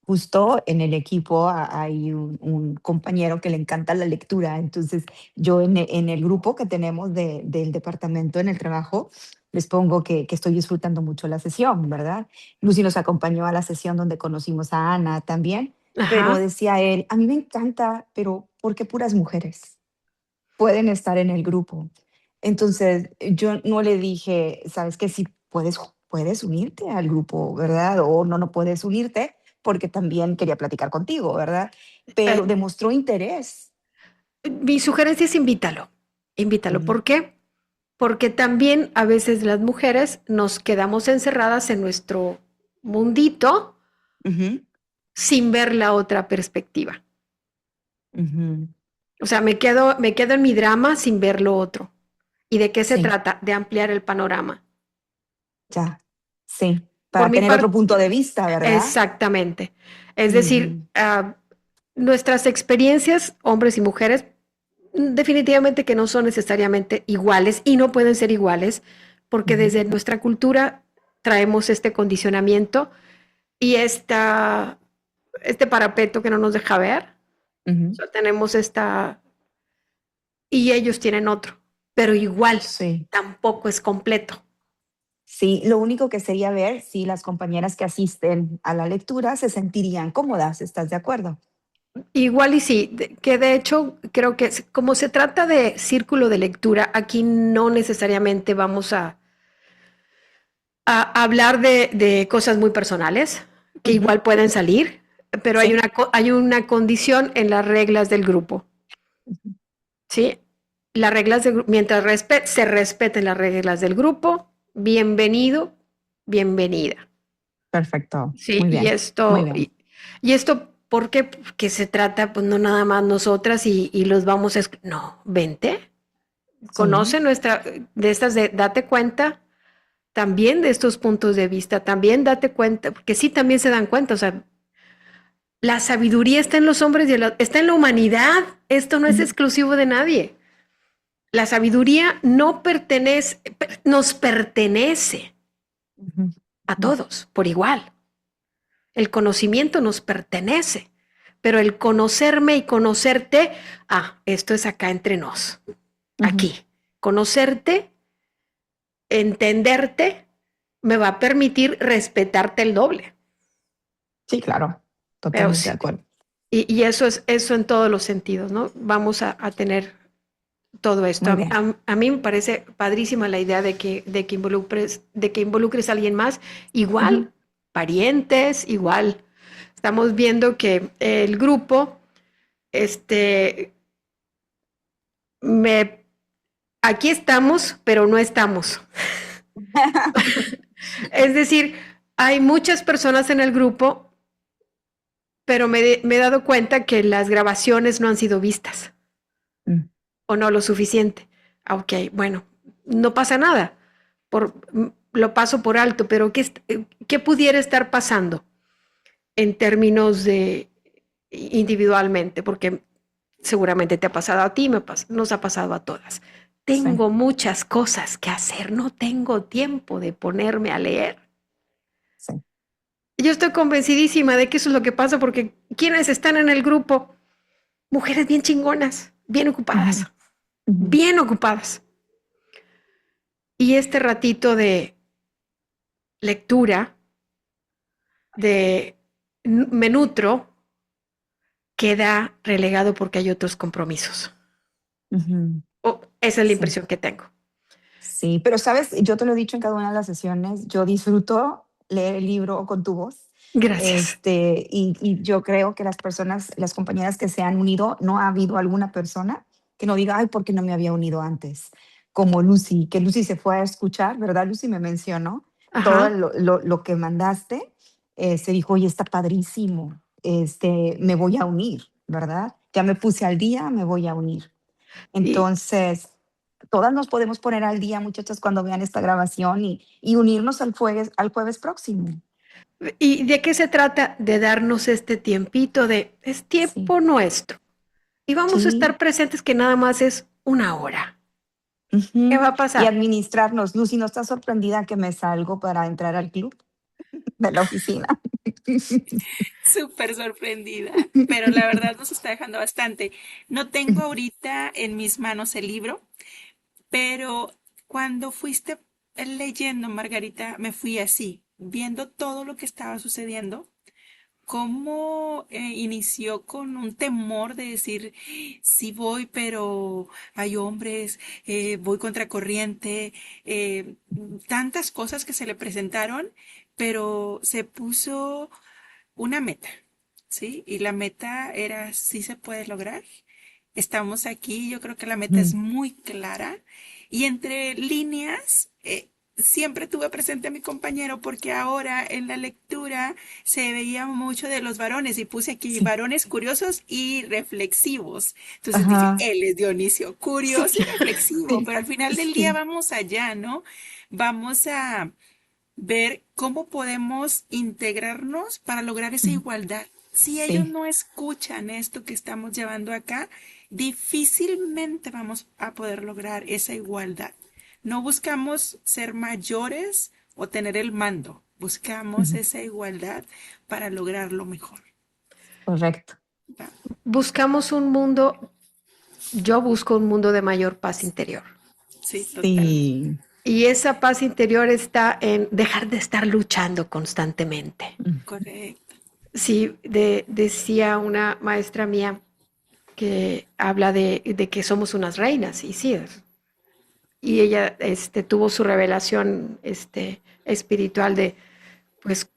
Justo en el equipo hay un compañero que le encanta la lectura, entonces yo en el grupo que tenemos del departamento en el trabajo, les pongo que estoy disfrutando mucho la sesión, ¿verdad? Lucy nos acompañó a la sesión donde conocimos a Ana también, pero Ajá. decía él, a mí me encanta, pero ¿por qué puras mujeres pueden estar en el grupo? Entonces yo no le dije, sabes que si puedes unirte al grupo, ¿verdad? O no puedes unirte porque también quería platicar contigo, ¿verdad? Pero Eh, demostró interés. Mi sugerencia es invítalo. Invítalo. Ujú, ¿Por qué? Porque también a veces las mujeres nos quedamos encerradas en nuestro mundito ujú, sin ver la otra perspectiva. ujú. O sea, me quedo en mi drama sin ver lo otro. ¿Y de qué se Sí, trata? De ampliar el panorama. ya, sí, Por para mi tener otro parte, punto de vista, ¿verdad? exactamente. Es decir, Ujú, nuestras experiencias, hombres y mujeres, definitivamente que no son necesariamente iguales y no pueden ser iguales, porque ujú, desde nuestra cultura traemos este condicionamiento y este parapeto que no nos deja ver. O Ujú. sea, tenemos y ellos tienen otro, pero igual Sí. tampoco es completo. Sí, lo único que sería ver si las compañeras que asisten a la lectura se sentirían cómodas, ¿estás de acuerdo? Igual y sí, que de hecho creo que como se trata de círculo de lectura, aquí no necesariamente vamos a hablar de cosas muy personales, que Ujú. igual pueden salir, pero Sí. hay una condición en las reglas del grupo, Ujú. ¿sí? Las reglas mientras se respeten las reglas del grupo, bienvenido, bienvenida. Perfecto. Sí, Muy bien. Muy bien. y esto, ¿por qué? Porque se trata, pues no nada más nosotras y los vamos a... No, vente, Sí. conoce date cuenta también de estos puntos de vista, también date cuenta, porque sí, también se dan cuenta, o sea, la sabiduría está en los hombres está en la humanidad, esto no es Ujú. exclusivo de nadie. La sabiduría no pertenece, nos pertenece Ujú. a Ujú. todos por igual. El conocimiento nos pertenece, pero el conocerme y conocerte, esto es acá entre nos, Ujú. aquí. Conocerte, entenderte, me va a permitir respetarte el doble. Sí, claro. Pero Totalmente de sí, acuerdo. y eso es eso en todos los sentidos, ¿no? Vamos a tener todo esto. Muy bien. A mí me parece padrísima la idea de que involucres a alguien más, igual, Ujú. parientes, igual. Estamos viendo que el grupo, este, me, aquí estamos, pero no estamos. Es decir, hay muchas personas en el grupo, pero me he dado cuenta que las grabaciones no han sido vistas Mm. o no lo suficiente. Ok, bueno, no pasa nada. Lo paso por alto, pero ¿qué pudiera estar pasando en términos de individualmente? Porque seguramente te ha pasado a ti, nos ha pasado a todas. Sí. Tengo muchas cosas que hacer, no tengo tiempo de ponerme a leer. Sí. Yo estoy convencidísima de que eso es lo que pasa porque quienes están en el grupo, mujeres bien chingonas, Ujú. Ujú. bien ocupadas. Y este ratito de lectura, de me nutro, queda relegado porque hay otros compromisos. Ujú. Esa es la Sí. impresión que tengo. Sí, pero sabes, yo te lo he dicho en cada una de las sesiones, yo disfruto leer el libro con tu voz. Gracias. Y yo creo que las personas, las compañeras que se han unido, no ha habido alguna persona que no diga, ay, ¿por qué no me había unido antes? Como Lucy, que Lucy se fue a escuchar, ¿verdad? Lucy me mencionó todo Ajá. lo que mandaste. Se dijo, oye, está padrísimo, me voy a unir, ¿verdad? Ya me puse al día, me voy a unir. Y, Entonces, todas nos podemos poner al día, muchachas, cuando vean esta grabación y unirnos al jueves próximo. ¿Y de qué se trata? De darnos este tiempito es Sí, tiempo nuestro. Y vamos a sí. estar presentes que nada más es una hora. ¿Qué Ujú. va a Y pasar? administrarnos. Lucy, ¿no estás sorprendida que me salgo para entrar al club de la oficina? Súper sorprendida, pero la verdad nos está dejando bastante. No tengo ahorita en mis manos el libro, pero cuando fuiste leyendo, Margarita, me fui así, viendo todo lo que estaba sucediendo, cómo inició con un temor de decir, sí voy, pero hay hombres, voy contracorriente, tantas cosas que se le presentaron, pero se puso una meta, ¿sí? Y la meta era, sí se puede lograr. Estamos aquí, yo creo que la meta es Mm. muy clara. Y entre líneas, siempre tuve presente a mi compañero porque ahora en la lectura se veía mucho de los varones y puse aquí Sí. varones curiosos y reflexivos. Entonces dije, Ajá. él es Dionisio, Sí, curioso y reflexivo, sí, pero al final del día sí, vamos allá, ¿no? Vamos a ver cómo podemos integrarnos para lograr esa mm, igualdad. Si ellos sí, no escuchan esto que estamos llevando acá, difícilmente vamos a poder lograr esa igualdad. No buscamos ser mayores o tener el mando. Buscamos esa igualdad para lograrlo mejor. Correcto. ¿Va? Buscamos un mundo, yo busco un mundo de mayor paz interior. Sí, total. Sí. Y esa paz interior está en dejar de estar luchando constantemente. Correcto. Sí, decía una maestra mía que habla de que somos unas reinas, y sí, y ella tuvo su revelación espiritual de, pues,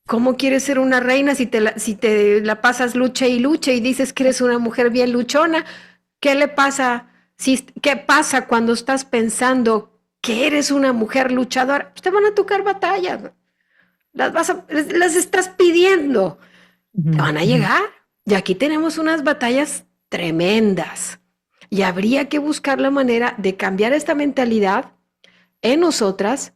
¿cómo quieres ser una reina si te la pasas lucha y lucha y dices que eres una mujer bien luchona? ¿Qué le pasa? ¿Qué pasa cuando estás pensando que eres una mujer luchadora? Pues te van a tocar batallas, las estás pidiendo, te van a llegar. Y aquí tenemos unas batallas tremendas. Y habría que buscar la manera de cambiar esta mentalidad en nosotras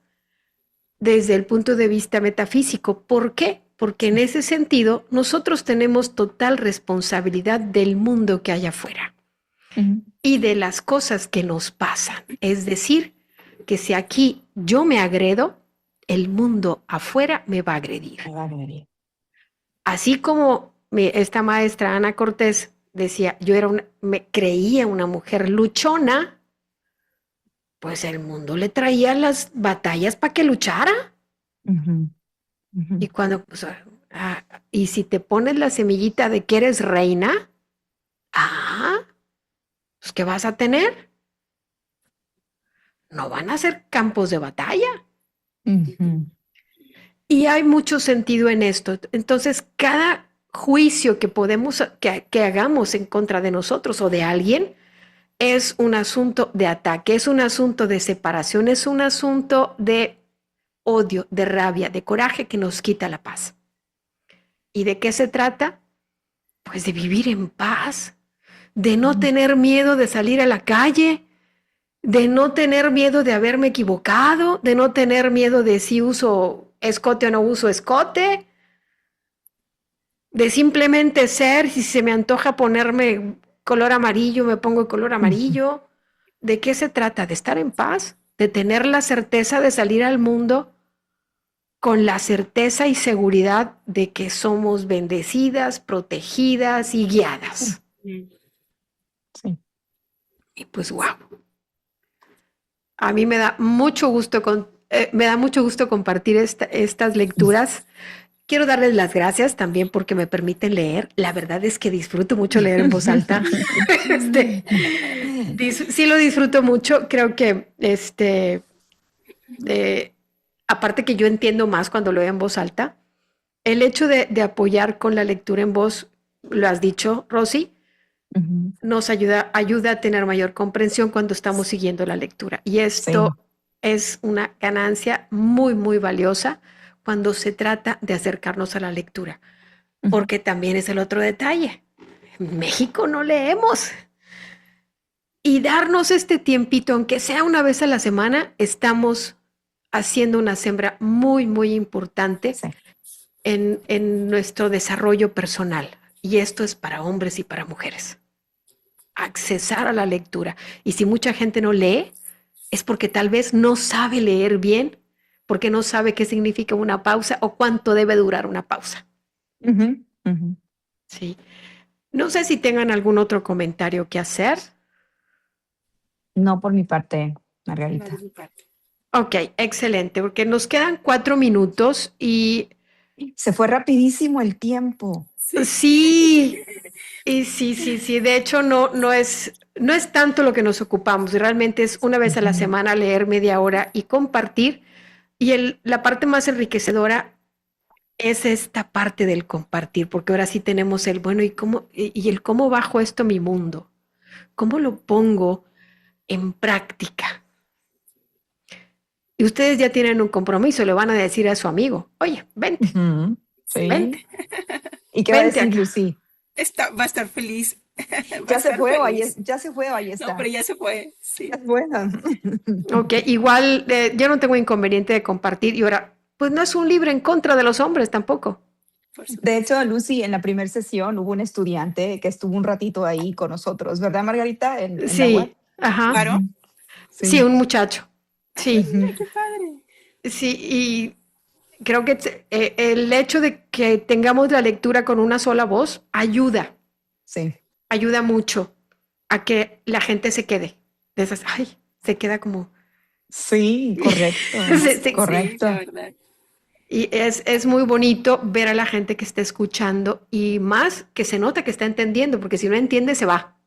desde el punto de vista metafísico. ¿Por qué? Porque en ese sentido nosotros tenemos total responsabilidad del mundo que hay afuera y de las cosas que nos pasan. Es decir, que si aquí yo me agredo, el mundo afuera me va a agredir. Así como esta maestra Ana Cortés decía, me creía una mujer luchona, pues el mundo le traía las batallas para que luchara. Y cuando, pues, y si te pones la semillita de que eres reina, pues ¿qué vas a tener? No van a ser campos de batalla. Y hay mucho sentido en esto. Entonces, cada juicio que hagamos en contra de nosotros o de alguien es un asunto de ataque, es un asunto de separación, es un asunto de odio, de rabia, de coraje que nos quita la paz. ¿Y de qué se trata? Pues de vivir en paz, de no tener miedo de salir a la calle, de no tener miedo de haberme equivocado, de no tener miedo de si uso escote o no uso escote, de simplemente ser, si se me antoja ponerme color amarillo, me pongo color amarillo. ¿De qué se trata? De estar en paz, de tener la certeza de salir al mundo con la certeza y seguridad de que somos bendecidas, protegidas y guiadas. Sí. Y pues wow. A mí me da mucho gusto compartir estas lecturas. Quiero darles las gracias también porque me permiten leer. La verdad es que disfruto mucho leer en voz alta. Sí lo disfruto mucho. Creo que aparte que yo entiendo más cuando leo en voz alta, el hecho de apoyar con la lectura en voz, lo has dicho, Rosy, nos ayuda a tener mayor comprensión cuando estamos siguiendo la lectura. Y esto es una ganancia muy, muy valiosa cuando se trata de acercarnos a la lectura, porque también es el otro detalle. En México no leemos. Y darnos este tiempito, aunque sea una vez a la semana, estamos haciendo una siembra muy, muy importante en nuestro desarrollo personal. Y esto es para hombres y para mujeres. Accesar a la lectura. Y si mucha gente no lee, es porque tal vez no sabe leer bien, porque no sabe qué significa una pausa o cuánto debe durar una pausa. Sí. No sé si tengan algún otro comentario que hacer. No por mi parte, Margarita. No, de mi parte. Ok, excelente, porque nos quedan 4 minutos y Se fue rapidísimo el tiempo. sí, y sí. De hecho, no es tanto lo que nos ocupamos. Realmente es una vez a la semana leer media hora y compartir. Y la parte más enriquecedora es esta parte del compartir, porque ahora sí tenemos el bueno y el cómo bajo esto a mi mundo, cómo lo pongo en práctica. Y ustedes ya tienen un compromiso, le van a decir a su amigo, oye, vente, Sí. vente. ¿Y qué va a Vente decir acá. Lucy? Va a estar feliz. Ya se fue, o ahí está. No, pero ya se fue. Sí. Ya es buena. Ok, igual yo no tengo inconveniente de compartir y ahora, pues no es un libro en contra de los hombres tampoco. De hecho, Lucy, en la primera sesión hubo un estudiante que estuvo un ratito ahí con nosotros, ¿verdad, Margarita? En la Sí, web. ajá. Claro. Sí, un muchacho. Sí, Qué padre. sí, Creo que el hecho de que tengamos la lectura con una sola voz Sí, ayuda mucho a que la gente se quede. De esas, ay, se queda como... sí, correcto, Sí, la correcto. verdad. Y es muy bonito ver a la gente que está escuchando y más que se nota que está entendiendo, porque si no entiende se va.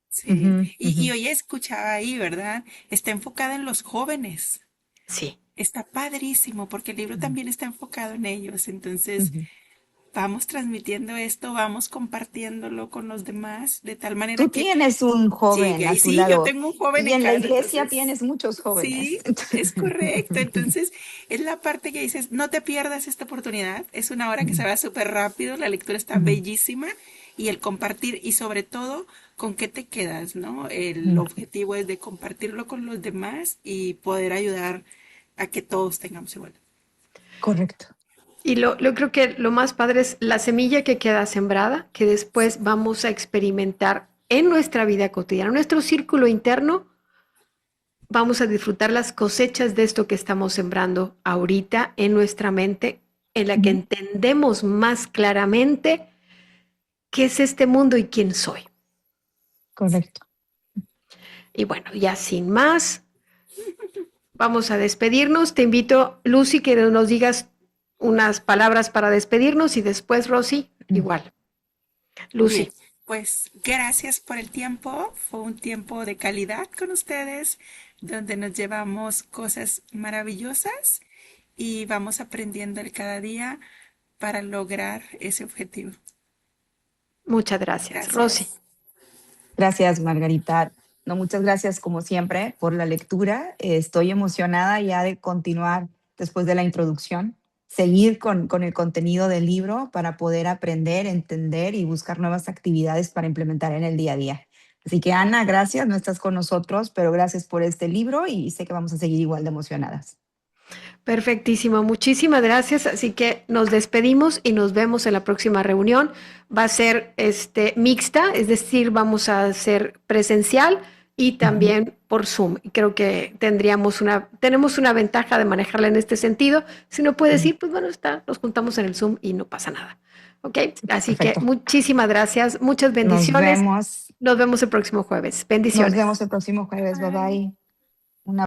Sí. Ujú, Y ujú, hoy escuchaba ahí, ¿verdad? Está enfocada en los jóvenes. Sí. Está padrísimo porque el libro ujú, también está enfocado en ellos. Entonces, ujú. vamos transmitiendo esto, vamos compartiéndolo con los demás, de tal manera Tú que tienes un joven llegue. a Y tu sí, yo lado tengo un joven y en en la casa, iglesia entonces, tienes muchos jóvenes. sí, es correcto. Entonces, es la parte que dices, no te pierdas esta oportunidad. Es una hora que se Ujú, va súper rápido, la lectura está ujú, bellísima y el compartir y sobre todo, ¿con qué te quedas, no? El ujú. objetivo es de compartirlo con los demás y poder ayudar a que todos tengamos igual. Correcto. Y lo creo que lo más padre es la semilla que queda sembrada, que después vamos a experimentar en nuestra vida cotidiana, en nuestro círculo interno, vamos a disfrutar las cosechas de esto que estamos sembrando ahorita en nuestra mente, en la que Ujú, entendemos más claramente qué es este mundo y quién soy. correcto. Y bueno, ya sin más, vamos a despedirnos. Te invito, Lucy, que nos digas unas palabras para despedirnos y después, Rosy, Mm. igual. Bien, Lucy. pues gracias por el tiempo. Fue un tiempo de calidad con ustedes, donde nos llevamos cosas maravillosas y vamos aprendiendo el cada día para lograr ese objetivo. Muchas gracias. Rosy. Gracias. Gracias, Margarita. No, muchas gracias como siempre por la lectura. Estoy emocionada ya de continuar después de la introducción, seguir con el contenido del libro para poder aprender, entender y buscar nuevas actividades para implementar en el día a día. Así que Ana, gracias, no estás con nosotros, pero gracias por este libro y sé que vamos a seguir igual de emocionadas. Perfectísimo. Muchísimas gracias. Así que nos despedimos y nos vemos en la próxima reunión. Va a ser mixta, es decir, vamos a hacer presencial y Ujú, también por Zoom. Y creo que tenemos una ventaja de manejarla en este sentido. Si no puedes ujú. ir, pues bueno, nos juntamos en el Zoom y no pasa nada. ¿Ok? Sí, Así que perfecto. muchísimas gracias, muchas Nos bendiciones. vemos. Nos vemos el próximo jueves. Nos Bendiciones. vemos el próximo jueves. Bye Bye. bye.